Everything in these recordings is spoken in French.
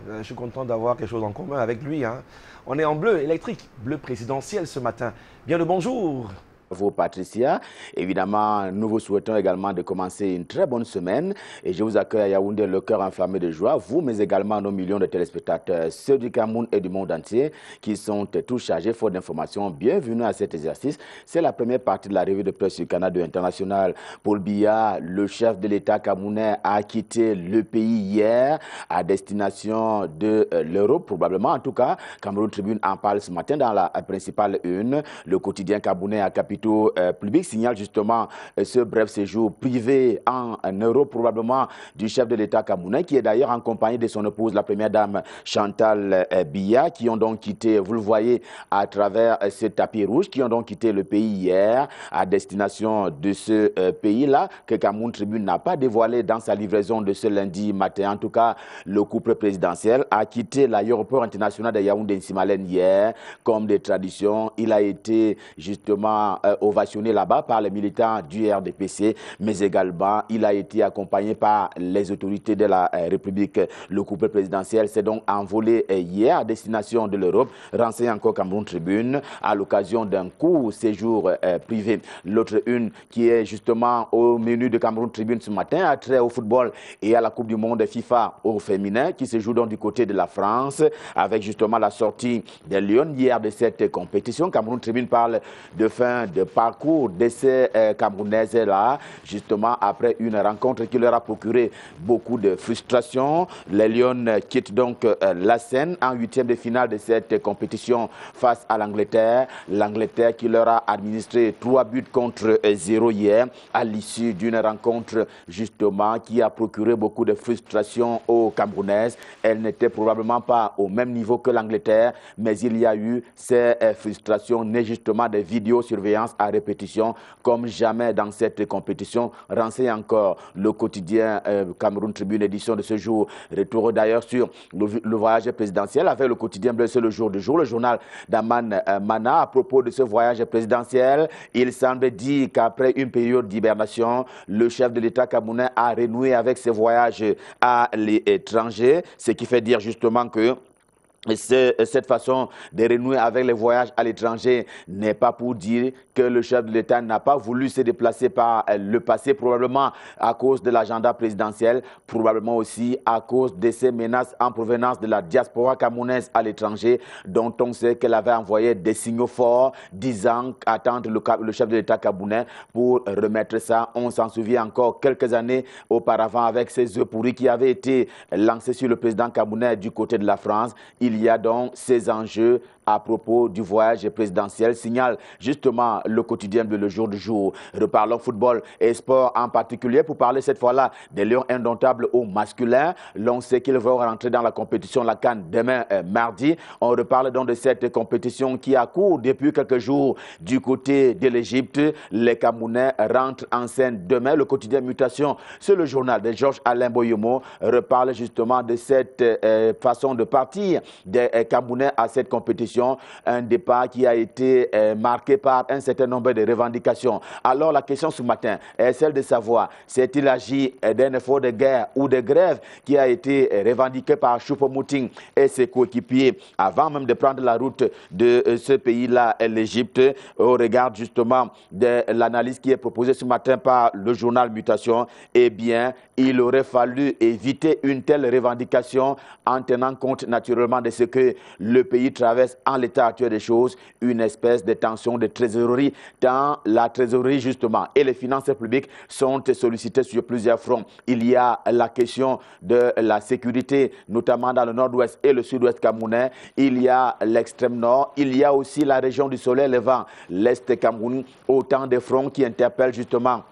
Je suis content d'avoir quelque chose en commun avec lui, hein. On est en bleu électrique, bleu présidentiel ce matin. Bien le bonjour. Vous, Patricia. Évidemment, nous vous souhaitons également de commencer une très bonne semaine et je vous accueille à Yaoundé, le cœur enflammé de joie, vous, mais également nos millions de téléspectateurs, ceux du Cameroun et du monde entier qui sont tous chargés faute d'informations. Bienvenue à cet exercice. C'est la première partie de la revue de presse du Canada international. Paul Biya, le chef de l'État camerounais, a quitté le pays hier à destination de l'Europe, probablement. En tout cas, Cameroun Tribune en parle ce matin dans la principale une. Le quotidien camerounais à capitaux public signale justement ce bref séjour privé en Europe, probablement du chef de l'État camerounais, qui est d'ailleurs en compagnie de son épouse, la première dame Chantal Biya, qui ont donc quitté, vous le voyez à travers ce tapis rouge, qui ont donc quitté le pays hier à destination de ce pays-là, que Cameroun Tribune n'a pas dévoilé dans sa livraison de ce lundi matin. En tout cas, le couple présidentiel a quitté l'aéroport international de Yaoundé-Nsimalen hier, comme des traditions. Il a été justement ovationné là-bas par les militants du RDPC, mais également il a été accompagné par les autorités de la République. Le couple présidentiel s'est donc envolé hier à destination de l'Europe, renseigne encore Cameroun Tribune, à l'occasion d'un court séjour privé. L'autre une qui est justement au menu de Cameroun Tribune ce matin, a trait au football et à la Coupe du Monde FIFA au féminin, qui se joue donc du côté de la France, avec justement la sortie des Lions hier de cette compétition. Cameroun Tribune parle de fin de parcours de ces Camerounaises-là, justement après une rencontre qui leur a procuré beaucoup de frustration. Les Lions quittent donc la scène en huitième de finale de cette compétition face à l'Angleterre. L'Angleterre qui leur a administré 3 buts contre 0 hier, à l'issue d'une rencontre justement qui a procuré beaucoup de frustration aux Camerounaises. Elle n'était probablement pas au même niveau que l'Angleterre, mais il y a eu ces frustrations nées justement des vidéosurveillance à répétition comme jamais dans cette compétition. Renseigne encore le quotidien Cameroun Tribune, édition de ce jour. Retour d'ailleurs sur le voyage présidentiel avec le quotidien bleu, c'est le jour du jour. Le journal d'Aman Mana, à propos de ce voyage présidentiel, il semble dire qu'après une période d'hibernation, le chef de l'État camerounais a renoué avec ses voyages à l'étranger, ce qui fait dire justement que cette façon de renouer avec les voyages à l'étranger n'est pas pour dire que le chef de l'État n'a pas voulu se déplacer par le passé, probablement à cause de l'agenda présidentiel, probablement aussi à cause de ces menaces en provenance de la diaspora camerounaise à l'étranger, dont on sait qu'elle avait envoyé des signaux forts disant qu'attendre le chef de l'État camerounais pour remettre ça. On s'en souvient encore quelques années auparavant avec ces œufs pourris qui avaient été lancés sur le président camerounais du côté de la France. Il y a donc ces enjeux à propos du voyage présidentiel, signale justement le quotidien de Le Jour du Jour. Reparlons football et sport en particulier pour parler cette fois-là des Lions indomptables au masculin. L'on sait qu'ils vont rentrer dans la compétition, la CAN, demain mardi. On reparle donc de cette compétition qui a cours depuis quelques jours du côté de l'Égypte. Les Camerounais rentrent en scène demain. Le quotidien Mutation, c'est le journal de Georges Alain Boyomo, reparle justement de cette façon de partir des Camerounais à cette compétition. Un départ qui a été marqué par un certain nombre de revendications. Alors la question ce matin est celle de savoir, s'est-il agi d'un effort de guerre ou de grève qui a été revendiqué par Choupo-Moting et ses coéquipiers avant même de prendre la route de ce pays-là, l'Égypte, au regard justement de l'analyse qui est proposée ce matin par le journal Mutation. Eh bien, il aurait fallu éviter une telle revendication en tenant compte naturellement de ce que le pays traverse en l'état actuel des choses, une espèce de tension de trésorerie, tant la trésorerie justement et les finances publiques sont sollicitées sur plusieurs fronts. Il y a la question de la sécurité, notamment dans le nord-ouest et le sud-ouest camerounais. Il y a l'extrême nord, il y a aussi la région du soleil levant, l'est Cameroun, autant de fronts qui interpellent justement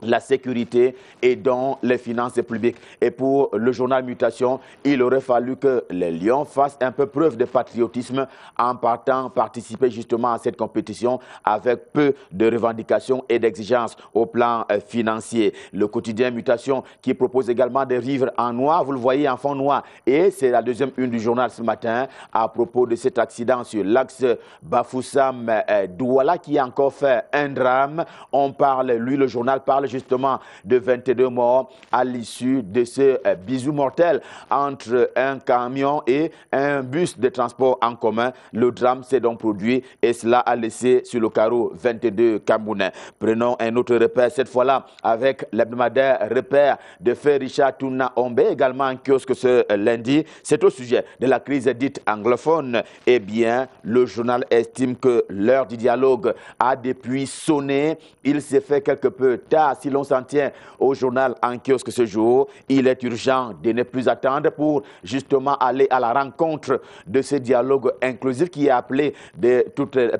la sécurité et dans les finances publiques. Et pour le journal Mutation, il aurait fallu que les Lions fassent un peu preuve de patriotisme en partant participer justement à cette compétition avec peu de revendications et d'exigences au plan financier. Le quotidien Mutation qui propose également des vivres en noir, vous le voyez en fond noir. Et c'est la deuxième une du journal ce matin à propos de cet accident sur l'axe Bafoussam-Douala qui a encore fait un drame. On parle, lui le journal parle justement de 22 morts à l'issue de ce bisou mortel entre un camion et un bus de transport en commun. Le drame s'est donc produit et cela a laissé sur le carreau 22 Camerounais. Prenons un autre repère, cette fois-là avec l'hebdomadaire repère de fait Richard Touna Ombe, également en kiosque ce lundi. C'est au sujet de la crise dite anglophone. Eh bien, le journal estime que l'heure du dialogue a depuis sonné. Il s'est fait quelque peu tard. Si l'on s'en tient au journal en kiosque ce jour, il est urgent de ne plus attendre pour justement aller à la rencontre de ce dialogue inclusif qui est appelé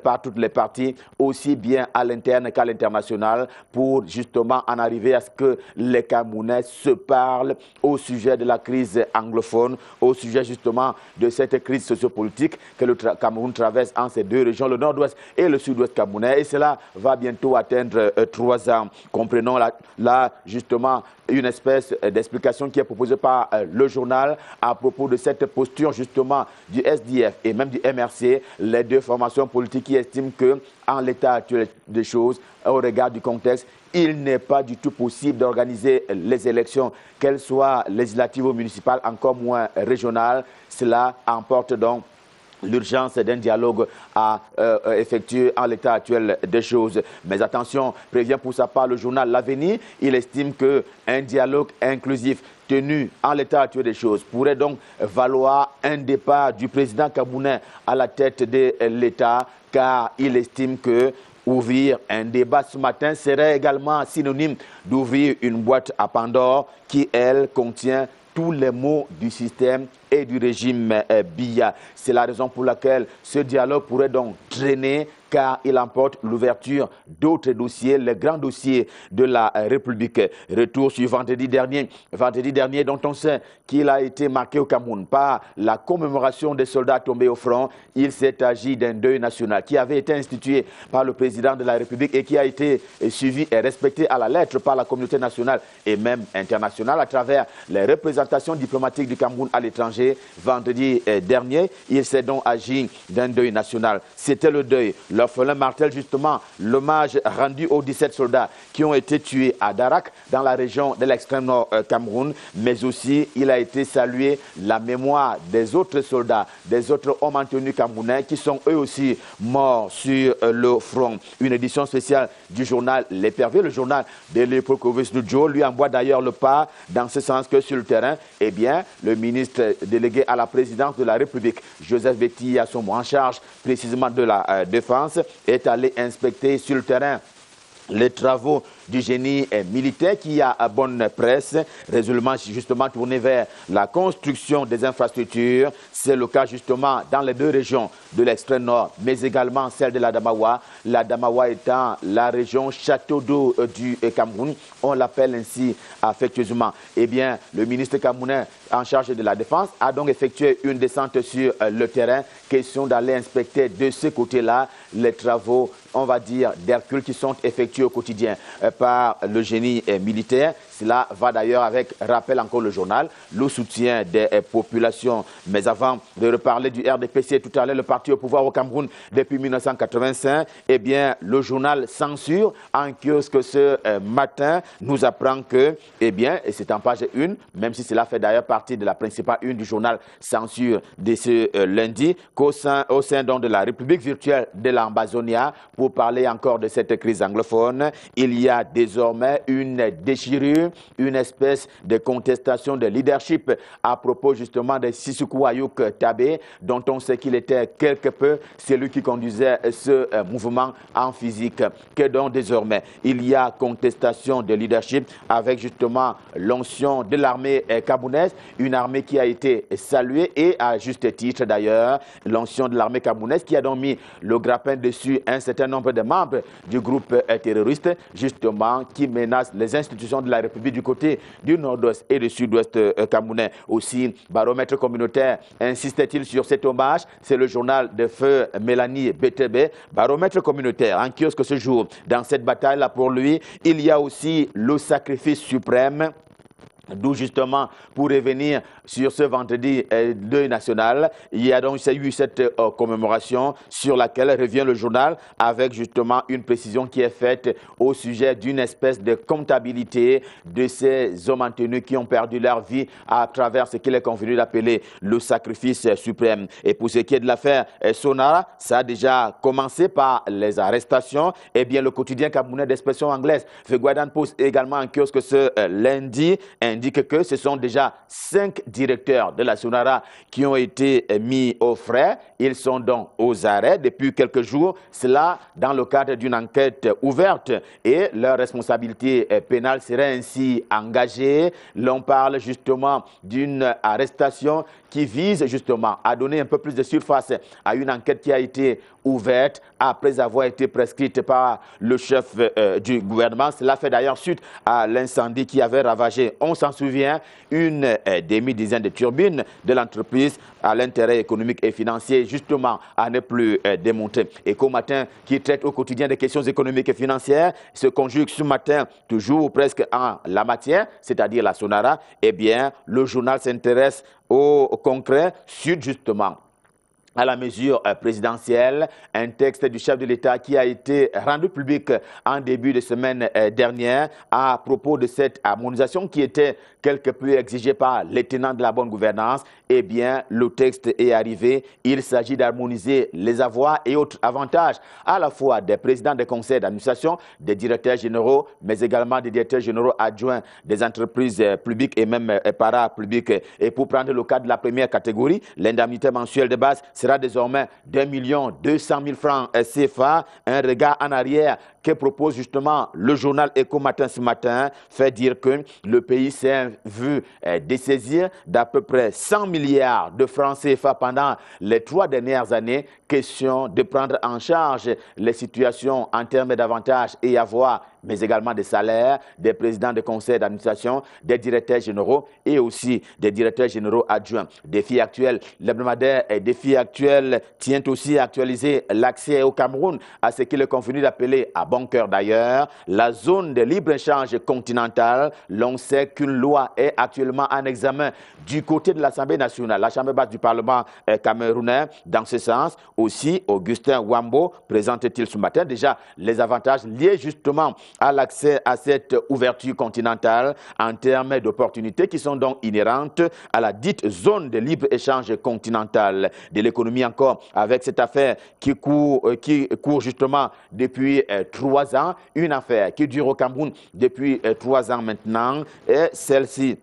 par toutes les parties, aussi bien à l'interne qu'à l'international, pour justement en arriver à ce que les Camerounais se parlent au sujet de la crise anglophone, au sujet justement de cette crise sociopolitique que le Cameroun traverse en ces deux régions, le nord-ouest et le sud-ouest camerounais. Et cela va bientôt atteindre 3 ans. Comprenons là justement une espèce d'explication qui est proposée par le journal à propos de cette posture justement du SDF et même du MRC, les deux formations politiques qui estiment que en l'état actuel des choses, au regard du contexte, il n'est pas du tout possible d'organiser les élections, qu'elles soient législatives ou municipales, encore moins régionales. Cela emporte donc l'urgence d'un dialogue à effectuer en l'état actuel des choses. Mais attention, prévient pour sa part le journal L'Avenir, il estime qu'un dialogue inclusif tenu en l'état actuel des choses pourrait donc valoir un départ du président camerounais à la tête de l'État, car il estime que ouvrir un débat ce matin serait également synonyme d'ouvrir une boîte à Pandore qui, elle, contient tous les maux du système et du régime Biya. C'est la raison pour laquelle ce dialogue pourrait donc traîner, car il emporte l'ouverture d'autres dossiers, les grands dossiers de la République. Retour sur vendredi dernier dont on sait qu'il a été marqué au Cameroun par la commémoration des soldats tombés au front. Il s'est agi d'un deuil national qui avait été institué par le président de la République et qui a été suivi et respecté à la lettre par la communauté nationale et même internationale à travers les représentations diplomatiques du Cameroun à l'étranger. Vendredi dernier, il s'est donc agi d'un deuil national. C'était le deuil. L'orphelin martel justement l'hommage rendu aux 17 soldats qui ont été tués à Darak dans la région de l'extrême nord Cameroun, mais aussi il a été salué la mémoire des autres soldats, des autres hommes en tenue camerounais qui sont eux aussi morts sur le front. Une édition spéciale du journal L'Épervier, le journal de Léopold Kouvius-Ndjo, lui envoie d'ailleurs le pas dans ce sens que sur le terrain, eh bien, le ministre délégué à la présidence de la République, Joseph Betty Assomo, en charge précisément de la défense, est allé inspecter sur le terrain les travaux du génie militaire qui a à bonne presse, résolument justement tourné vers la construction des infrastructures. C'est le cas justement dans les deux régions de l'extrême nord, mais également celle de l'Adamawa. L'Adamawa étant la région château d'eau du Cameroun, on l'appelle ainsi affectueusement. Eh bien, le ministre camerounais en charge de la défense a donc effectué une descente sur le terrain, question d'aller inspecter de ce côté-là les travaux, on va dire, d'Hercule qui sont effectués au quotidien par le génie militaire. Cela va d'ailleurs avec, rappelle encore le journal, le soutien des populations. Mais avant de reparler du RDPC, tout à l'heure, le parti au pouvoir au Cameroun depuis 1985, eh bien, le journal Censure, en kiosque ce matin, nous apprend que, eh bien, et c'est en page 1, même si cela fait d'ailleurs partie de la principale une du journal Censure de ce lundi, qu'au sein donc de la République virtuelle de l'Ambazonia, pour parler encore de cette crise anglophone, il y a désormais une déchirure, une espèce de contestation de leadership à propos justement de Sissoko Ayuk Tabé, dont on sait qu'il était quelque peu celui qui conduisait ce mouvement en physique. Que donc désormais, il y a contestation de leadership avec justement l'onction de l'armée camerounaise, une armée qui a été saluée et à juste titre d'ailleurs, l'onction de l'armée camerounaise qui a donc mis le grappin dessus un certain nombre de membres du groupe terroriste, justement, qui menace les institutions de la République du côté du nord-ouest et du sud-ouest camerounais. Aussi, baromètre communautaire insiste-t-il sur cet hommage. C'est le journal de feu Mélanie Bétébé. Baromètre communautaire en kiosque ce jour. Dans cette bataille-là, pour lui, il y a aussi le sacrifice suprême D'où justement, pour revenir sur ce vendredi deuil national, il y a donc eu cette commémoration sur laquelle revient le journal avec justement une précision qui est faite au sujet d'une espèce de comptabilité de ces hommes en tenue qui ont perdu leur vie à travers ce qu'il est convenu d'appeler le sacrifice suprême. Et pour ce qui est de l'affaire Sonara, ça a déjà commencé par les arrestations. Eh bien, le quotidien camerounais d'expression anglaise, The Guardian Post, également en kiosque ce lundi, indique que ce sont déjà 5 directeurs de la Sonara qui ont été mis au frais. Ils sont donc aux arrêts depuis quelques jours. Cela dans le cadre d'une enquête ouverte et leur responsabilité pénale serait ainsi engagée. L'on parle justement d'une arrestation qui vise justement à donner un peu plus de surface à une enquête qui a été ouverte après avoir été prescrite par le chef du gouvernement. Cela fait d'ailleurs suite à l'incendie qui avait ravagé, on s'en souvient, une demi-dizaine de turbines de l'entreprise à l'intérêt économique et financier, justement, à ne plus démonter. Éco Matin, qui traite au quotidien des questions économiques et financières, se conjugue ce matin toujours presque en la matière, c'est-à-dire la Sonara. Eh bien, le journal s'intéresse au concret sur justement à la mesure présidentielle, un texte du chef de l'État qui a été rendu public en début de semaine dernière à propos de cette harmonisation qui était quelque peu exigée par les tenants de la bonne gouvernance. Eh bien, le texte est arrivé. Il s'agit d'harmoniser les avoirs et autres avantages à la fois des présidents des conseils d'administration, des directeurs généraux, mais également des directeurs généraux adjoints des entreprises publiques et même parapubliques. Et pour prendre le cas de la première catégorie, l'indemnité mensuelle de base sera désormais d'1 200 000 francs CFA. Un regard en arrière que propose justement le journal Éco Matin ce matin fait dire que le pays s'est vu dessaisir d'à peu près 100 milliards de francs CFA pendant les 3 dernières années. Question de prendre en charge les situations en termes d'avantages et avoirs, mais également des salaires des présidents de conseils d'administration, des directeurs généraux et aussi des directeurs généraux adjoints. Défi actuel, l'hebdomadaire Défi actuel tient aussi à actualiser l'accès au Cameroun à ce qu'il est convenu d'appeler, à bon cœur d'ailleurs, la zone de libre-échange continentale. L'on sait qu'une loi est actuellement en examen du côté de l'Assemblée nationale, la chambre basse du Parlement camerounais. Dans ce sens, aussi, Augustin Wambo présente-t-il ce matin déjà les avantages liés justement à l'accès à cette ouverture continentale en termes d'opportunités qui sont donc inhérentes à la dite zone de libre-échange continentale. De l'économie encore, avec cette affaire qui court justement depuis 3 ans, une affaire qui dure au Cameroun depuis 3 ans maintenant, et celle-ci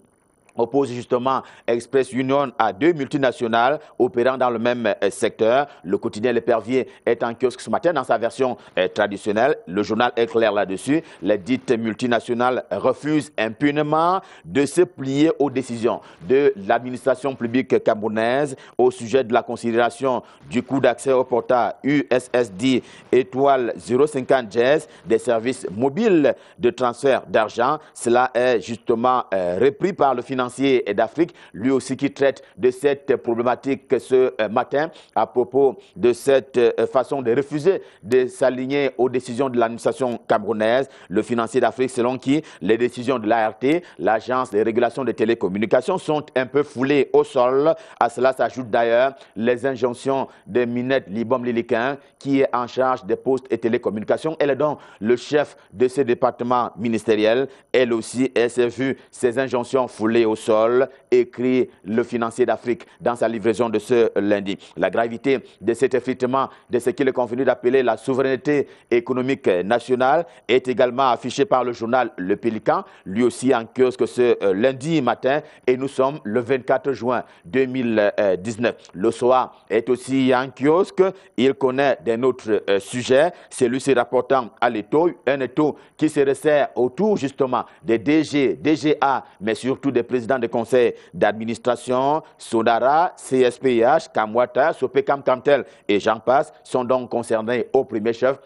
oppose justement Express Union à 2 multinationales opérant dans le même secteur. Le quotidien L'Épervier est en kiosque ce matin dans sa version traditionnelle. Le journal est clair là-dessus. Les dites multinationales refusent impunément de se plier aux décisions de l'administration publique camerounaise au sujet de la considération du coût d'accès au portail USSD étoile 050 Jazz des services mobiles de transfert d'argent. Cela est justement repris par le financier d'Afrique, lui aussi qui traite de cette problématique ce matin à propos de cette façon de refuser de s'aligner aux décisions de l'administration camerounaise. Le financier d'Afrique selon qui les décisions de l'ART, l'agence de régulation des télécommunications, sont un peu foulées au sol. À cela s'ajoutent d'ailleurs les injonctions de Minette Libom-Liliquin qui est en charge des postes et télécommunications. Elle est donc le chef de ce département ministériel. Elle aussi, elle s'est vue ces injonctions foulées au sol, écrit le financier d'Afrique dans sa livraison de ce lundi. La gravité de cet effritement de ce qu'il est convenu d'appeler la souveraineté économique nationale est également affichée par le journal Le Pélican, lui aussi en kiosque ce lundi matin, et nous sommes le 24 juin 2019. Le soir est aussi en kiosque, il connaît d'un autre sujet, celui-ci rapportant à l'étau, un étau qui se resserre autour justement des DG, DGA, mais surtout des présidents de conseils d'administration. Sonara, CSPH, Kamwata, Sopekam Kamtel et j'en passe sont donc concernés au premier chef.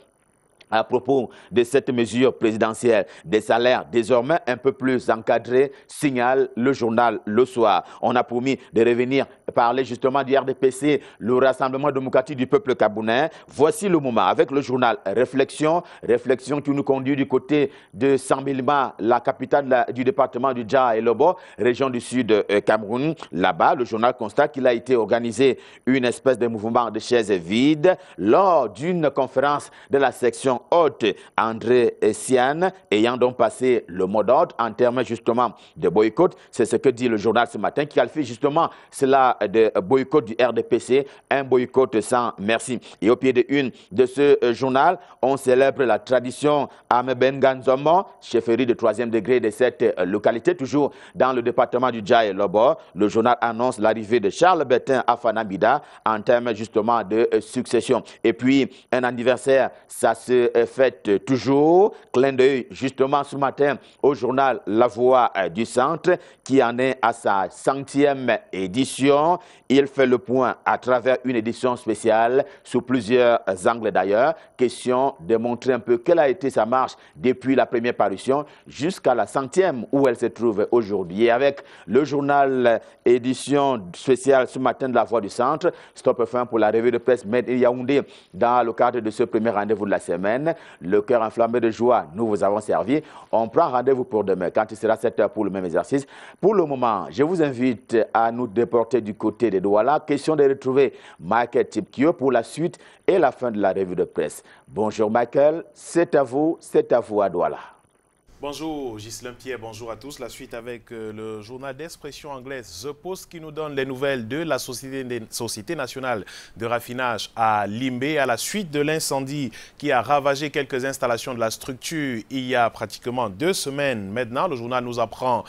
à propos de cette mesure présidentielle, des salaires désormais un peu plus encadrés, signale le journal Le Soir. On a promis de revenir parler justement du RDPC, le Rassemblement démocratique du peuple camerounais. Voici le moment avec le journal Réflexion, Réflexion qui nous conduit du côté de Sambilma, la capitale du département du Dja et Lobo, région du sud Cameroun. Là-bas, le journal constate qu'il a été organisé une espèce de mouvement de chaises vides lors d'une conférence de la section haute. André Siane ayant donc passé le mot d'ordre en termes justement de boycott. C'est ce que dit le journal ce matin, qui qualifie justement cela de boycott du RDPC, un boycott sans merci. Et au pied de une de ce journal, on célèbre la tradition Amebenganzomo, chefferie de 3e degré de cette localité, toujours dans le département du Dja et Lobo. Le journal annonce l'arrivée de Charles Bertin à Fanabida en termes justement de succession. Et puis, un anniversaire, ça se fait toujours. Clin d'œil justement ce matin au journal La Voix du Centre qui en est à sa 100e édition. Il fait le point à travers une édition spéciale sous plusieurs angles d'ailleurs. Question de montrer un peu quelle a été sa marche depuis la première parution jusqu'à la 100e où elle se trouve aujourd'hui. Et avec le journal édition spéciale ce matin de La Voix du Centre, stop fin pour la revue de presse Made in Yaoundé dans le cadre de ce premier rendez-vous de la semaine. Le cœur enflammé de joie, nous vous avons servi. On prend rendez-vous pour demain quand il sera 7 h pour le même exercice. Pour le moment, je vous invite à nous déporter du côté de Douala. Question de retrouver Michael Tipkio pour la suite et la fin de la revue de presse. Bonjour Michael, c'est à vous à Douala. Bonjour Ghislain Pierre, bonjour à tous. La suite avec le journal d'expression anglaise The Post qui nous donne les nouvelles de la Société nationale de raffinage à Limbé à la suite de l'incendie qui a ravagé quelques installations de la structure il y a pratiquement 2 semaines. Maintenant, le journal nous apprend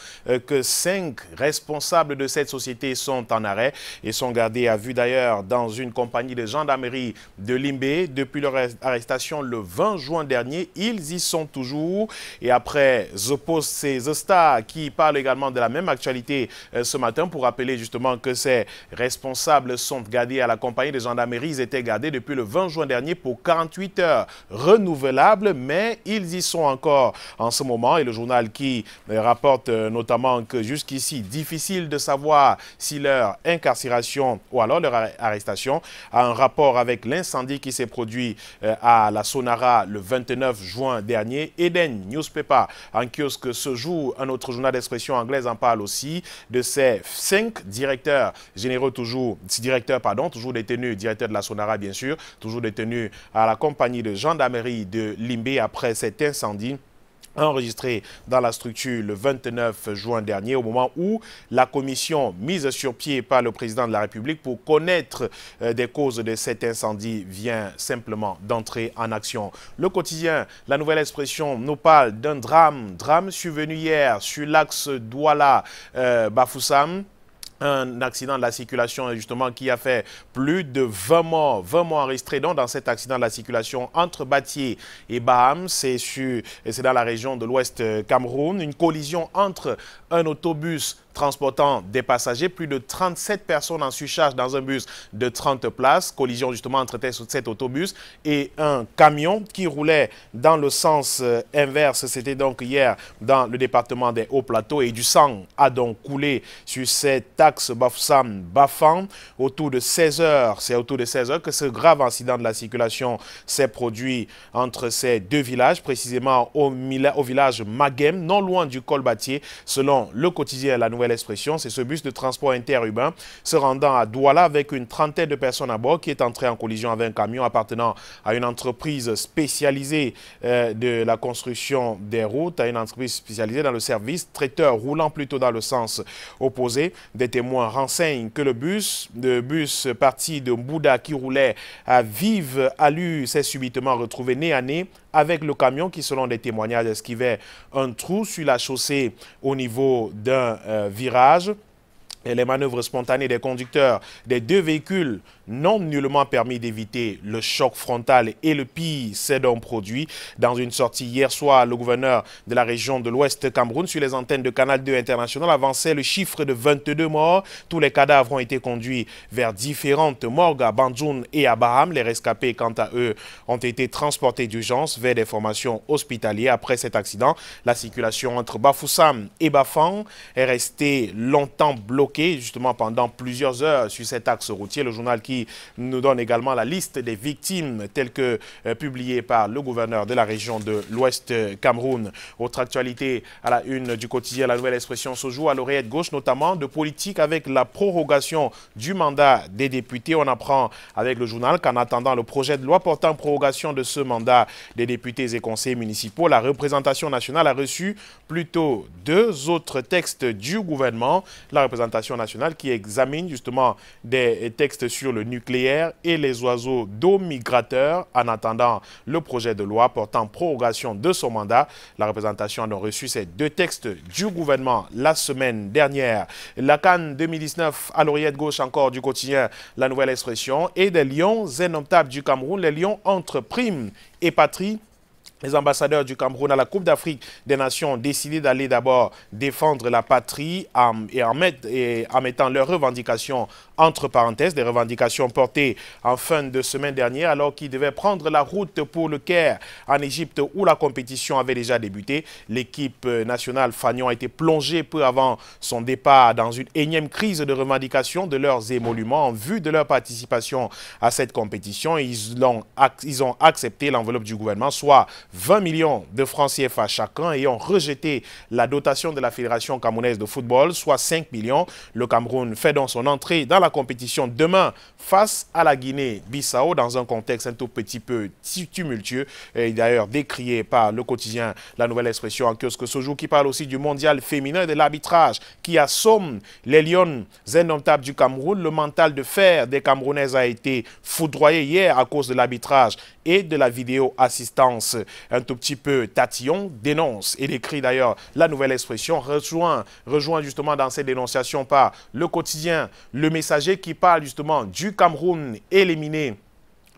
que 5 responsables de cette société sont en arrêt et sont gardés à vue d'ailleurs dans une compagnie de gendarmerie de Limbé. Depuis leur arrestation le 20 juin dernier, ils y sont toujours et après The Post, c'est The Star qui parle également de la même actualité ce matin pour rappeler justement que ces responsables sont gardés à la compagnie de gendarmerie. Ils étaient gardés depuis le 20 juin dernier pour 48 heures renouvelables, mais ils y sont encore en ce moment. Et le journal qui rapporte notamment que jusqu'ici, difficile de savoir si leur incarcération ou alors leur arrestation a un rapport avec l'incendie qui s'est produit à la Sonara le 29 juin dernier. Eden Newspaper en kiosque ce jour, un autre journal d'expression anglaise en parle aussi de ces 5 directeurs généraux, toujours détenus, directeur de la Sonara bien sûr, toujours détenus à la compagnie de gendarmerie de Limbé après cet incendie enregistré dans la structure le 29 juin dernier, au moment où la commission mise sur pied par le président de la République pour connaître des causes de cet incendie vient simplement d'entrer en action. Le quotidien, la Nouvelle Expression, nous parle d'un drame survenu hier sur l'axe Douala-Bafoussam. Un accident de la circulation justement qui a fait plus de 20 morts enregistrés donc dans cet accident de la circulation entre Batié et Baham, c'est dans la région de l'Ouest Cameroun. Une collision entre un autobus transportant des passagers, plus de 37 personnes en surcharge dans un bus de 30 places. Collision justement entre cet autobus et un camion qui roulait dans le sens inverse. C'était donc hier dans le département des Hauts-Plateaux et du sang a donc coulé sur cet axe Bafoussam-Bafang autour de 16 heures. C'est autour de 16 heures que ce grave incident de la circulation s'est produit entre ces deux villages, précisément au village Magem, non loin du col Batié. Selon le quotidien La Nouvelle Expression, c'est ce bus de transport interurbain se rendant à Douala avec une trentaine de personnes à bord qui est entré en collision avec un camion appartenant à une entreprise spécialisée de la construction des routes, à une entreprise spécialisée dans le service traiteur roulant plutôt dans le sens opposé. Des témoins renseignent que le bus parti de Mbouda qui roulait à vive allure s'est subitement retrouvé nez à nez avec le camion qui, selon des témoignages, esquivait un trou sur la chaussée au niveau d'un virage. et les manœuvres spontanées des conducteurs des deux véhicules n'ont nullement permis d'éviter le choc frontal et le pire s'est donc produit. Dans une sortie hier soir, le gouverneur de la région de l'Ouest Cameroun sur les antennes de Canal 2 International avançait le chiffre de 22 morts. Tous les cadavres ont été conduits vers différentes morgues à Banjoun et à Baham. Les rescapés, quant à eux, ont été transportés d'urgence vers des formations hospitalières. Après cet accident, la circulation entre Bafoussam et Bafang est restée longtemps bloquée, justement pendant plusieurs heures sur cet axe routier. Le journal qui nous donne également la liste des victimes telle que publiée par le gouverneur de la région de l'Ouest Cameroun. Autre actualité à la une du quotidien La Nouvelle Expression se joue à l'oreillette gauche, notamment de politique avec la prorogation du mandat des députés. On apprend avec le journal qu'en attendant le projet de loi portant prorogation de ce mandat des députés et conseillers municipaux, la représentation nationale a reçu plutôt 2 autres textes du gouvernement. La représentation nationale qui examine justement des textes sur le nucléaire et les oiseaux d'eau migrateurs en attendant le projet de loi portant prorogation de son mandat. La représentation a reçu ces 2 textes du gouvernement la semaine dernière. La CAN 2019 à l'oreillette gauche encore du quotidien La Nouvelle Expression et des Lions indomptables du Cameroun. Les Lions entre prime et patrie. Les ambassadeurs du Cameroun à la Coupe d'Afrique des Nations ont décidé d'aller d'abord défendre la patrie en mettant leurs revendications entre parenthèses, des revendications portées en fin de semaine dernière alors qu'ils devaient prendre la route pour le Caire en Égypte où la compétition avait déjà débuté. L'équipe nationale Fagnon a été plongée peu avant son départ dans une énième crise de revendication de leurs émoluments en vue de leur participation à cette compétition. Ils ont accepté l'enveloppe du gouvernement, soit 20 millions de francs CFA chacun, et ont rejeté la dotation de la Fédération camerounaise de football, soit 5 millions. Le Cameroun fait donc son entrée dans la compétition demain face à la Guinée-Bissau dans un contexte un tout petit peu tumultueux, et d'ailleurs décrié par le quotidien La Nouvelle Expression en kiosque ce jour, qui parle aussi du mondial féminin et de l'arbitrage qui assomme les Lions indomptables du Cameroun. Le mental de fer des Camerounaises a été foudroyé hier à cause de l'arbitrage et de la vidéo assistance un tout petit peu tatillon, dénonce et décrit d'ailleurs La Nouvelle Expression, rejoint justement dans ces dénonciations par le quotidien Le Messager qui parle justement du Cameroun éliminé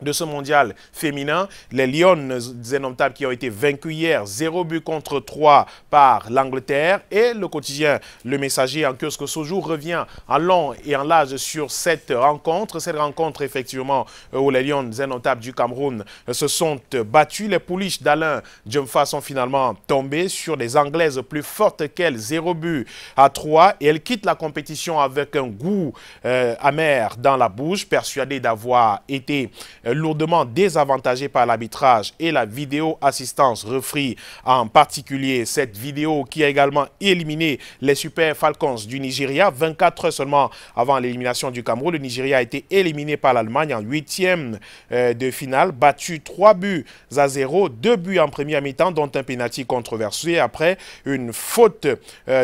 de ce mondial féminin. Les Lions indomptables qui ont été vaincus hier, 0 but contre 3 par l'Angleterre. Et le quotidien Le Messager en kiosque ce jour revient en long et en large sur cette rencontre. Cette rencontre effectivement où les Lions indomptables du Cameroun se sont battus. Les pouliches d'Alain Djumfa sont finalement tombées sur des Anglaises plus fortes qu'elles, 0 but à 3. Et elles quittent la compétition avec un goût amer dans la bouche, persuadées d'avoir été lourdement désavantagé par l'arbitrage et la vidéo assistance referee, en particulier cette vidéo qui a également éliminé les Super Falcons du Nigeria. 24 heures seulement avant l'élimination du Cameroun, le Nigeria a été éliminé par l'Allemagne en 8e de finale, battu 3 buts à 0, 2 buts en première mi-temps dont un pénalty controversé après une faute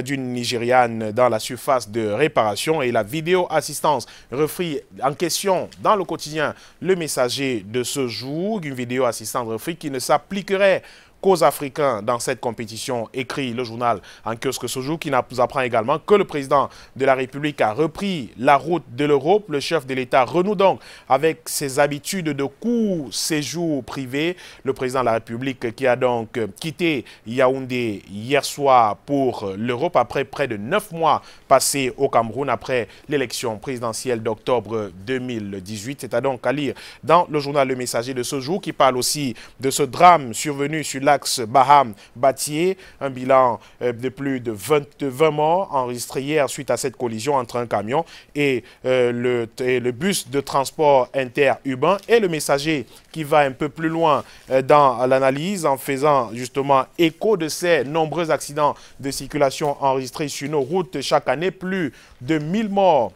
d'une Nigériane dans la surface de réparation. Et la vidéo assistance referee en question dans le quotidien Le Messager de ce jour, une vidéo assistante referee qui ne s'appliquerait qu'aux Africains dans cette compétition, écrit le journal en kiosque ce jour, qui nous apprend également que le président de la République a repris la route de l'Europe. Le chef de l'État renoue donc avec ses habitudes de court séjour privé. Le président de la République qui a donc quitté Yaoundé hier soir pour l'Europe après près de 9 mois passés au Cameroun après l'élection présidentielle d'octobre 2018. C'est donc à lire dans le journal Le Messager de ce jour, qui parle aussi de ce drame survenu sur l'axe Baham-Batié, un bilan de plus de 20 morts enregistré hier suite à cette collision entre un camion et le bus de transport interurbain. Et Le Messager qui va un peu plus loin dans l'analyse en faisant justement écho de ces nombreux accidents de circulation enregistrés sur nos routes chaque année, plus de 1000 morts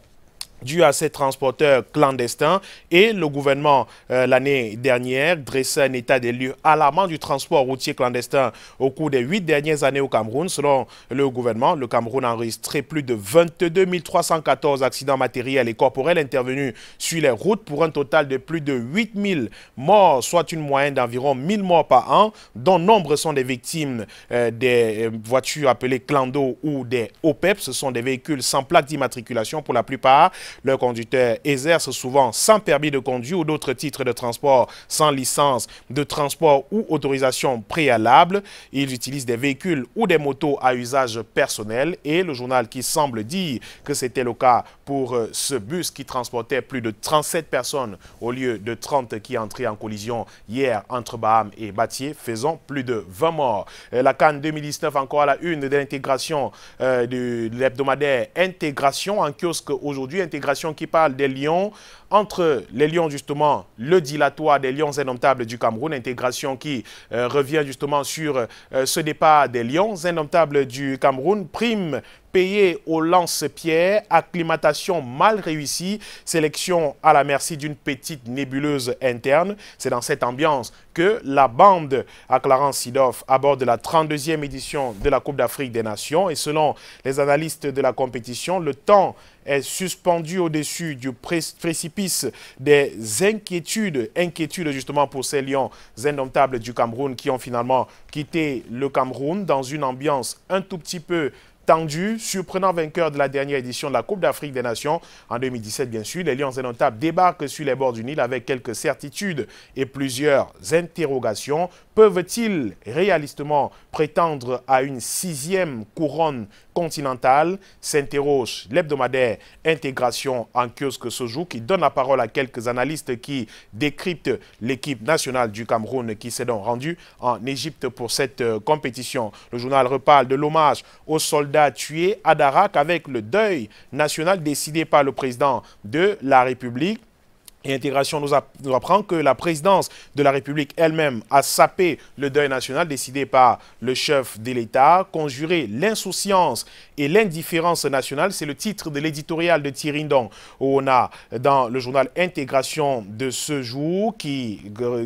dû à ces transporteurs clandestins et le gouvernement l'année dernière dressait un état des lieux alarmant du transport routier clandestin au cours des 8 dernières années au Cameroun. Selon le gouvernement, le Cameroun a enregistré plus de 22 314 accidents matériels et corporels intervenus sur les routes pour un total de plus de 8 000 morts, soit une moyenne d'environ 1 000 morts par an, dont nombre sont des victimes des voitures appelées clando ou des OPEP. Ce sont des véhicules sans plaque d'immatriculation pour la plupart. Leurs conducteurs exercent souvent sans permis de conduire ou d'autres titres de transport, sans licence de transport ou autorisation préalable. Ils utilisent des véhicules ou des motos à usage personnel et le journal qui semble dire que c'était le cas pour ce bus qui transportait plus de 37 personnes au lieu de 30 qui entraient en collision hier entre Baham et Batié, faisant plus de 20 morts. La Cannes 2019 encore à la une de l'intégration de l'hebdomadaire Intégration en kiosque aujourd'hui. Intégration qui parle des lions, entre les lions justement, le dilatoire des lions indomptables du Cameroun. Intégration qui revient justement sur ce départ des lions indomptables du Cameroun. Prime payée au lance-pierre, acclimatation mal réussie, sélection à la merci d'une petite nébuleuse interne. C'est dans cette ambiance que la bande à Clarence Seedorf aborde la 32e édition de la Coupe d'Afrique des Nations. Et selon les analystes de la compétition, le temps est suspendu au-dessus du précipice des inquiétudes justement pour ces lions indomptables du Cameroun qui ont finalement quitté le Cameroun dans une ambiance un tout petit peu tendu, surprenant vainqueur de la dernière édition de la Coupe d'Afrique des Nations en 2017, bien sûr. Les Lions indomptables débarquent sur les bords du Nil avec quelques certitudes et plusieurs interrogations. Peuvent-ils réalistement prétendre à une 6e couronne continentale? S'interroge l'hebdomadaire Intégration en kiosque ce jour qui donne la parole à quelques analystes qui décryptent l'équipe nationale du Cameroun qui s'est donc rendue en Égypte pour cette compétition. Le journal reparle de l'hommage aux soldats tués à Darak avec le deuil national décidé par le président de la République. Et Intégration nous apprend que la présidence de la République elle-même a sapé le deuil national décidé par le chef de l'État, conjurer l'insouciance et l'indifférence nationale. C'est le titre de l'éditorial de Thierry Ndong. On a dans le journal Intégration de ce jour qui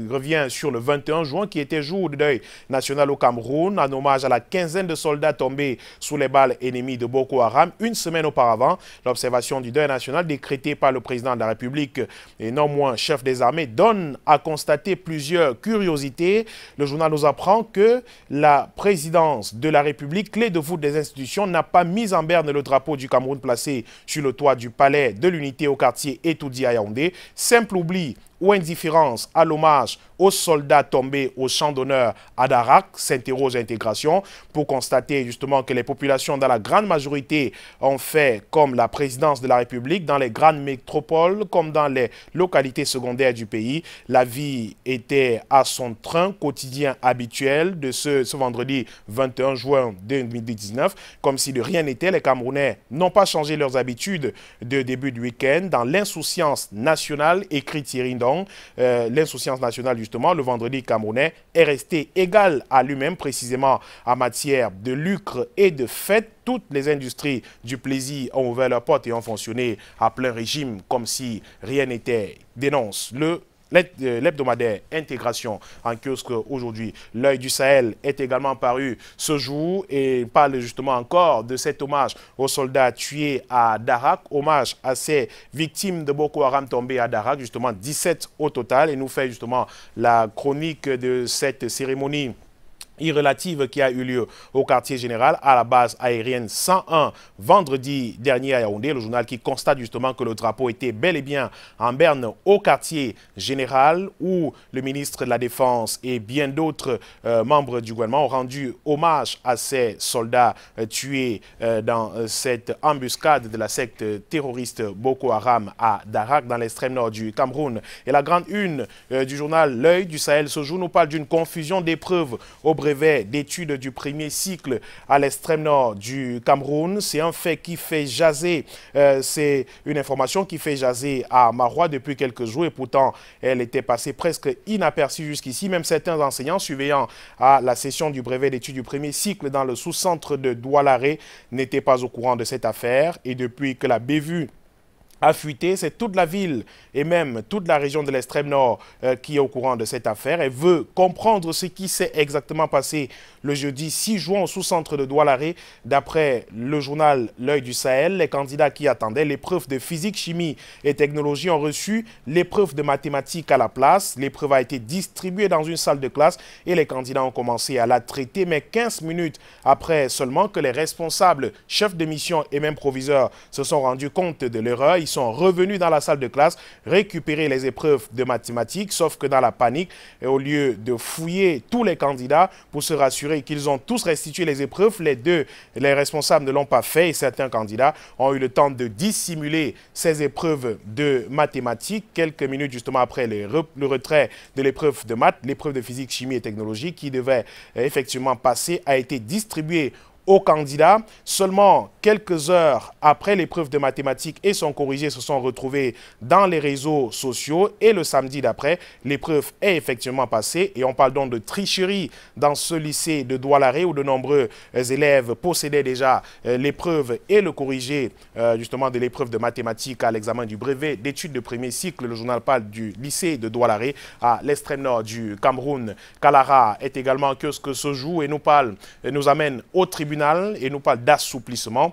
revient sur le 21 juin qui était jour de deuil national au Cameroun en hommage à la quinzaine de soldats tombés sous les balles ennemies de Boko Haram. Une semaine auparavant, l'observation du deuil national décrétée par le président de la République et non moins chef des armées, donne à constater plusieurs curiosités. Le journal nous apprend que la présidence de la République, clé de voûte des institutions, n'a pas mis en berne le drapeau du Cameroun placé sur le toit du palais de l'unité au quartier Etoudi à Yaoundé. Simple oubli ou indifférence à l'hommage aux soldats tombés au champ d'honneur à Darak, s'interroge Intégration pour constater justement que les populations dans la grande majorité ont fait comme la présidence de la République dans les grandes métropoles comme dans les localités secondaires du pays. La vie était à son train quotidien habituel de ce vendredi 21 juin 2019. Comme si de rien n'était, les Camerounais n'ont pas changé leurs habitudes de début de week-end dans l'insouciance nationale, écrit Thierry Ndong. L'insouciance nationale, justement, le vendredi camerounais est resté égal à lui-même, précisément en matière de lucre et de fête. Toutes les industries du plaisir ont ouvert leurs portes et ont fonctionné à plein régime, comme si rien n'était, dénonce l'hebdomadaire Intégration en kiosque aujourd'hui. L'œil du Sahel est également paru ce jour et parle justement encore de cet hommage aux soldats tués à Darak, hommage à ces victimes de Boko Haram tombées à Darak, justement 17 au total, et nous fait justement la chronique de cette cérémonie irrelative qui a eu lieu au quartier général à la base aérienne 101 vendredi dernier à Yaoundé. Le journal qui constate justement que le drapeau était bel et bien en berne au quartier général où le ministre de la Défense et bien d'autres membres du gouvernement ont rendu hommage à ces soldats tués dans cette embuscade de la secte terroriste Boko Haram à Darak dans l'extrême nord du Cameroun. Et la grande une du journal L'œil du Sahel ce jour nous parle d'une confusion d'épreuves au brevet d'études du premier cycle à l'extrême nord du Cameroun. C'est un fait qui fait jaser, c'est une information qui fait jaser à Marois depuis quelques jours et pourtant elle était passée presque inaperçue jusqu'ici. Même certains enseignants surveillant à la session du brevet d'études du premier cycle dans le sous-centre de Doualaré n'étaient pas au courant de cette affaire et depuis que la bévue a fuité. C'est toute la ville et même toute la région de l'extrême nord qui est au courant de cette affaire et veut comprendre ce qui s'est exactement passé le jeudi 6 juin au sous-centre de Douala-Ré. D'après le journal L'Œil du Sahel, les candidats qui attendaient l'épreuve de physique, chimie et technologie ont reçu l'épreuve de mathématiques à la place. L'épreuve a été distribuée dans une salle de classe et les candidats ont commencé à la traiter, mais 15 minutes après seulement que les responsables, chefs de mission et même proviseurs se sont rendus compte de l'erreur. Ils sont revenus dans la salle de classe, récupérer les épreuves de mathématiques, sauf que dans la panique, et au lieu de fouiller tous les candidats pour se rassurer qu'ils ont tous restitué les épreuves, les responsables ne l'ont pas fait et certains candidats ont eu le temps de dissimuler ces épreuves de mathématiques. Quelques minutes justement après le retrait de l'épreuve de maths, l'épreuve de physique, chimie et technologie qui devait effectivement passer a été distribuée aux candidats. Seulement quelques heures après l'épreuve de mathématiques et son corrigé se sont retrouvés dans les réseaux sociaux et le samedi d'après, l'épreuve est effectivement passée et on parle donc de tricherie dans ce lycée de Douala-Ré où de nombreux élèves possédaient déjà l'épreuve et le corrigé justement de l'épreuve de mathématiques à l'examen du brevet d'études de premier cycle. Le journal parle du lycée de Douala-Ré à l'extrême nord du Cameroun. Kalara est également que ce que se joue et nous amène au tribunal et nous parle d'assouplissement.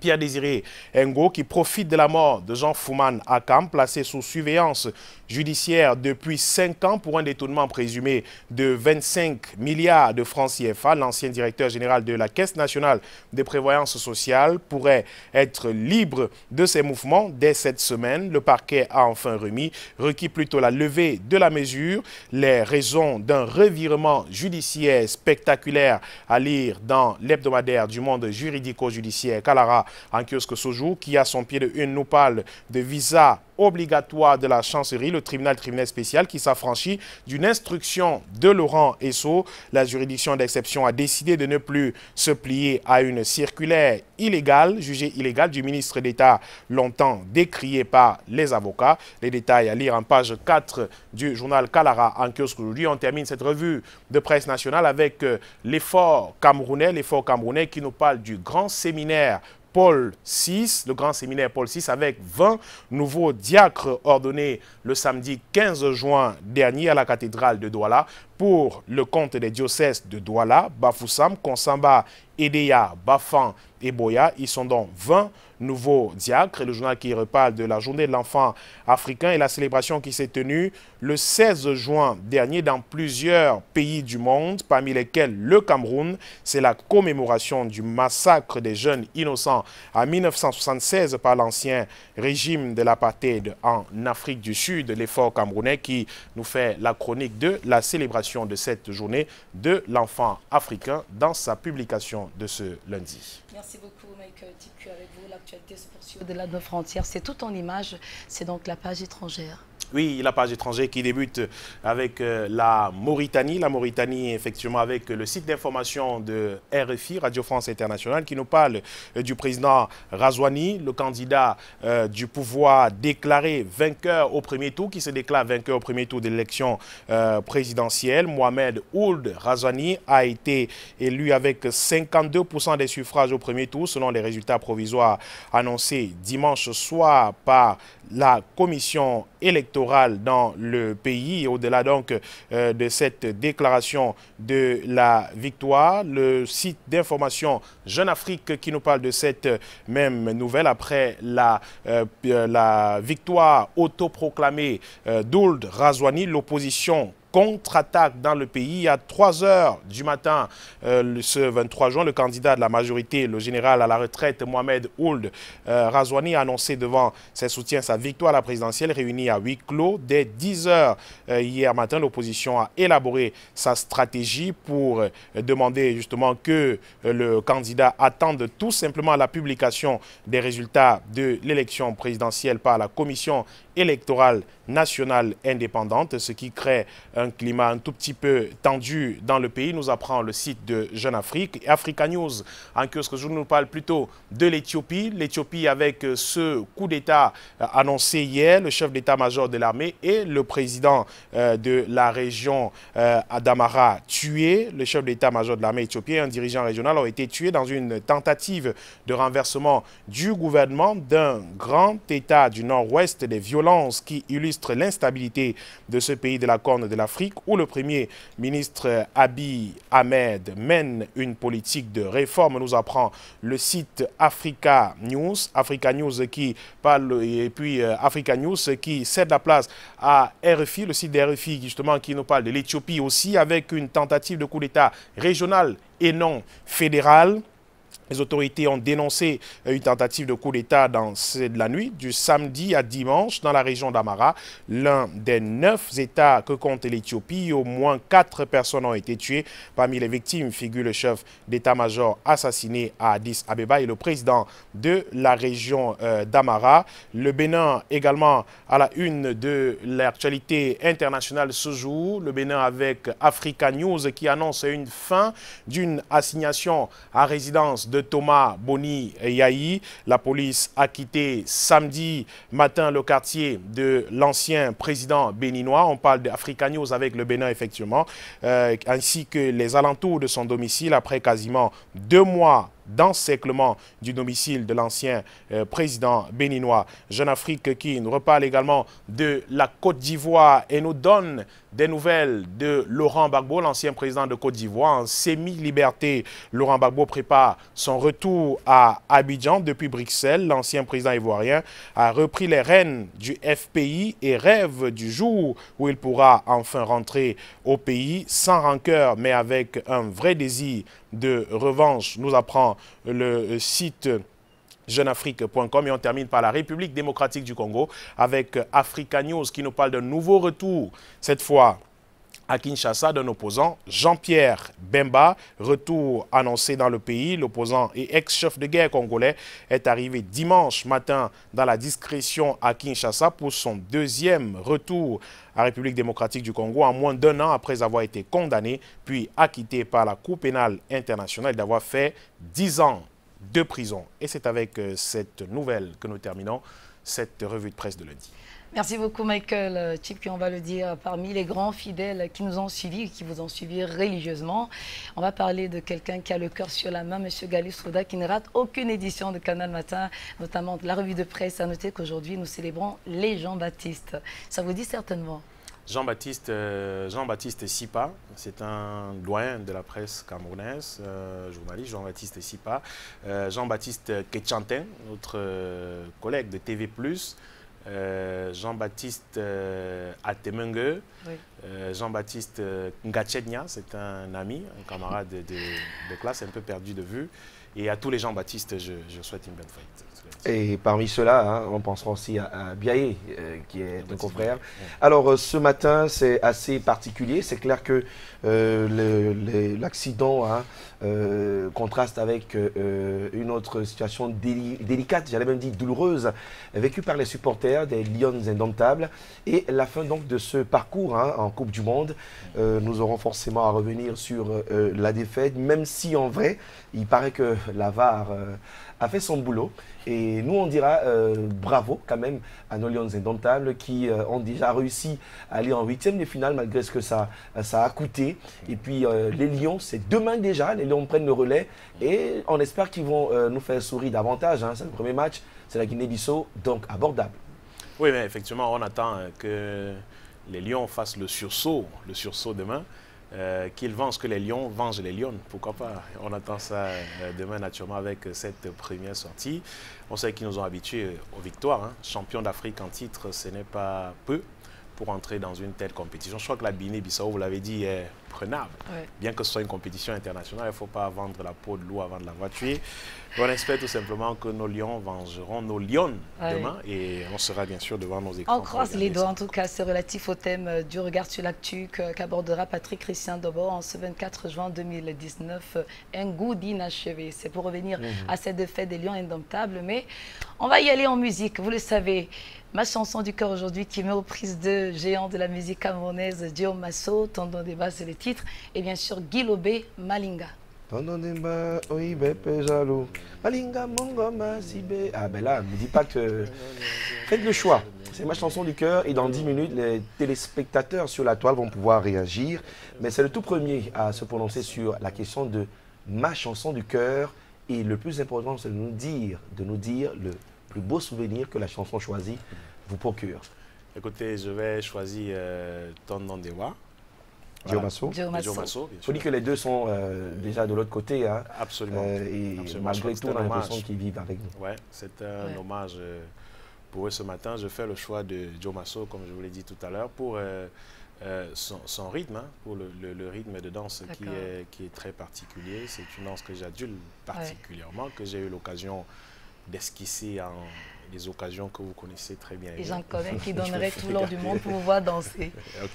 Pierre-Désiré Ngo, qui profite de la mort de Jean Fouman Akam, placé sous surveillance judiciaire depuis 5 ans pour un détournement présumé de 25 milliards de francs CFA. L'ancien directeur général de la Caisse nationale de prévoyance sociale pourrait être libre de ses mouvements dès cette semaine. Le parquet a enfin requis plutôt la levée de la mesure. Les raisons d'un revirement judiciaire spectaculaire à lire dans l'hebdomadaire du monde juridico-judiciaire Kalara en kiosque ce jour, qui à son pied de une nous parle de visa obligatoire de la chancellerie, le tribunal spécial qui s'affranchit d'une instruction de Laurent Esso. La juridiction d'exception a décidé de ne plus se plier à une circulaire illégale, jugée illégale du ministre d'État, longtemps décriée par les avocats. Les détails à lire en page 4 du journal Kalara en kiosque aujourd'hui. On termine cette revue de presse nationale avec l'effort camerounais qui nous parle du grand séminaire Paul VI, le grand séminaire Paul VI, avec 20 nouveaux diacres ordonnés le samedi 15 juin dernier à la cathédrale de Douala pour le compte des diocèses de Douala, Bafoussam, Konsamba, Edea, Bafan et Boya. Ils sont donc 20 nouveaux diacres. Et le journal qui reparle de la journée de l'enfant africain et la célébration qui s'est tenue le 16 juin dernier dans plusieurs pays du monde, parmi lesquels le Cameroun. C'est la commémoration du massacre des jeunes innocents en 1976 par l'ancien régime de l'apartheid en Afrique du Sud, l'effort camerounais qui nous fait la chronique de la célébration de cette journée de l'enfant africain dans sa publication de ce lundi. Merci beaucoup, Michael Tipu. Avec vous, l'actualité se poursuit au-delà de nos frontières. C'est tout en images, c'est donc la page étrangère. Oui, la page étrangère qui débute avec la Mauritanie. La Mauritanie, effectivement, avec le site d'information de RFI, Radio France Internationale, qui nous parle du président Razouani, le candidat du pouvoir déclaré vainqueur au premier tour, qui se déclare vainqueur au premier tour de l'élection présidentielle. Mohamed Ould Razouani a été élu avec 52% des suffrages au premier tour, selon les résultats provisoires annoncés dimanche soir par la commission électorale dans le pays. Et au-delà donc de cette déclaration de la victoire, le site d'information Jeune Afrique qui nous parle de cette même nouvelle après la victoire autoproclamée d'Ould Razouani, l'opposition contre-attaque dans le pays. À 3 heures du matin, ce 23 juin, le candidat de la majorité, le général à la retraite Mohamed Ould Razouani, a annoncé devant ses soutiens sa victoire à la présidentielle réunie à huis clos. Dès 10 heures hier matin, l'opposition a élaboré sa stratégie pour demander justement que le candidat attende tout simplement la publication des résultats de l'élection présidentielle par la commission électorale nationale indépendante, ce qui crée un un climat un tout petit peu tendu dans le pays, nous apprend le site de Jeune Afrique. Et Africa News, en kiosque, je nous parle plutôt de l'Éthiopie. L'Éthiopie avec ce coup d'État annoncé hier, le chef d'état-major de l'armée et le président de la région d'Amara tué. Le chef d'état-major de l'armée éthiopien et un dirigeant régional ont été tués dans une tentative de renversement du gouvernement d'un grand État du nord-ouest. Des violences qui illustrent l'instabilité de ce pays de la Corne de l'Afrique où le premier ministre Abiy Ahmed mène une politique de réforme, nous apprend le site Africa News qui parle, et puis Africa News qui cède la place à RFI, le site de RFI justement qui nous parle de l'Éthiopie aussi avec une tentative de coup d'État régional et non fédéral. Les autorités ont dénoncé une tentative de coup d'État dans la nuit du samedi à dimanche dans la région d'Amara, l'un des 9 États que compte l'Éthiopie. Au moins 4 personnes ont été tuées. Parmi les victimes figure le chef d'état-major assassiné à Addis Abeba et le président de la région d'Amara. Le Bénin également à la une de l'actualité internationale ce jour. Le Bénin avec Africa News qui annonce une fin d'une assignation à résidence de Thomas Boni Yahi. La police a quitté samedi matin le quartier de l'ancien président béninois. On parle d'Africa News avec le Bénin effectivement, ainsi que les alentours de son domicile après quasiment 2 mois d'encerclement du domicile de l'ancien président béninois. Jeune Afrique qui nous reparle également de la Côte d'Ivoire et nous donne des nouvelles de Laurent Gbagbo, l'ancien président de Côte d'Ivoire. En semi-liberté, Laurent Gbagbo prépare son retour à Abidjan depuis Bruxelles. L'ancien président ivoirien a repris les rênes du FPI et rêve du jour où il pourra enfin rentrer au pays sans rancœur mais avec un vrai désir de revanche, nous apprend le site jeuneafrique.com et on termine par la République démocratique du Congo avec Africa News qui nous parle d'un nouveau retour, cette fois à Kinshasa, d'un opposant, Jean-Pierre Bemba, retour annoncé dans le pays. L'opposant et ex-chef de guerre congolais est arrivé dimanche matin dans la discrétion à Kinshasa pour son 2e retour à République démocratique du Congo en moins d'1 an après avoir été condamné puis acquitté par la Cour pénale internationale d'avoir fait 10 ans de prison. Et c'est avec cette nouvelle que nous terminons cette revue de presse de lundi. Merci beaucoup Michael Chipki, on va le dire, parmi les grands fidèles qui nous ont suivis, qui vous ont suivis religieusement. On va parler de quelqu'un qui a le cœur sur la main, M. Gali Souda, qui ne rate aucune édition de Canal Matin, notamment de la revue de presse. À noter qu'aujourd'hui, nous célébrons les Jean-Baptiste. Ça vous dit certainement? Jean-Baptiste Sipa, c'est un doyen de la presse camerounaise, journaliste Jean-Baptiste Sipa. Jean-Baptiste Ketchantin, notre collègue de TV+, Jean-Baptiste Atemenge, oui. Jean-Baptiste Ngachednia, c'est un ami, un camarade de classe un peu perdu de vue. Et à tous les Jean-Baptiste, je souhaite une bonne fête. Et parmi ceux-là, hein, on pensera aussi à Biaye, qui est un confrère. Alors, ce matin, c'est assez particulier. C'est clair que l'accident contraste avec une autre situation délicate, j'allais même dire douloureuse, vécue par les supporters des Lions Indomptables. Et la fin donc de ce parcours en Coupe du Monde, nous aurons forcément à revenir sur la défaite, même si en vrai, il paraît que la VAR a fait son boulot. Et nous, on dira bravo quand même à nos Lions Indomptables qui ont déjà réussi à aller en 8e de finale malgré ce que ça a coûté. Et puis les Lions, c'est demain déjà, les Lions prennent le relais et on espère qu'ils vont nous faire sourire davantage. Hein. C'est le premier match, c'est la Guinée-Bissau, donc abordable. Oui, mais effectivement, on attend que les Lions fassent le sursaut demain. Qu'ils vengent, que les Lions vengent les Lions, pourquoi pas. On attend ça demain naturellement avec cette première sortie. On sait qu'ils nous ont habitués aux victoires. Hein. Champion d'Afrique en titre, ce n'est pas peu pour entrer dans une telle compétition. Je crois que la Guinée-Bissau, vous l'avez dit, est imprenable. Ouais. Bien que ce soit une compétition internationale, il ne faut pas vendre la peau de loup avant de l'avoir tué. On espère tout simplement que nos lions vengeront nos lions demain et on sera bien sûr devant nos écrans. On croise les doigts, en tout cas, c'est relatif au thème du regard sur l'actu qu'abordera Patrick Christian Dobor en ce 24 juin 2019. Un goût d'inachevé. C'est pour revenir à cette défaite des Lions indomptables, mais on va y aller en musique, vous le savez. Ma chanson du cœur aujourd'hui qui met aux prises de géants de la musique camerounaise, Dio Masso, Tonton Débat, c'est le titre, et bien sûr Guy Lobé, Malinga. Tonton Débat, oui, bébé jaloux, Malinga, Mongoma, Sibé. Ah ben là, ne me dis pas que... Faites le choix. C'est ma chanson du cœur et dans 10 minutes, les téléspectateurs sur la toile vont pouvoir réagir. Mais c'est le tout premier à se prononcer sur la question de ma chanson du cœur. Et le plus important, c'est de nous dire le plus beau souvenir que la chanson choisie vous procure. Écoutez, je vais choisir Tonton Débat. Dio Masso. Dio Masso, bien Il sûr. faut dire que les deux sont déjà de l'autre côté. Hein. Absolument. Et Absolument. malgré tout, on a l'impression qu'ils vivent avec nous. Ouais, c'est un hommage pour eux ce matin. Je fais le choix de Dio Masso, comme je vous l'ai dit tout à l'heure, pour son rythme, hein, pour le rythme de danse qui est très particulier. C'est une danse que j'adule particulièrement, que j'ai eu l'occasion d'esquisser en des occasions que vous connaissez très bien. Et j'en connais qui donneraient tout l'or du monde pour vous voir danser.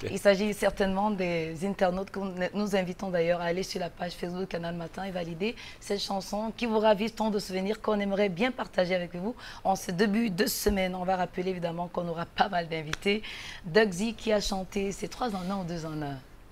Il s'agit certainement des internautes que nous invitons d'ailleurs à aller sur la page Facebook Canal Matin et valider cette chanson qui vous ravive tant de souvenirs qu'on aimerait bien partager avec vous. En ce début de semaine, on va rappeler évidemment qu'on aura pas mal d'invités. Doug Z qui a chanté ses 3 en 1 ou 2 en 1.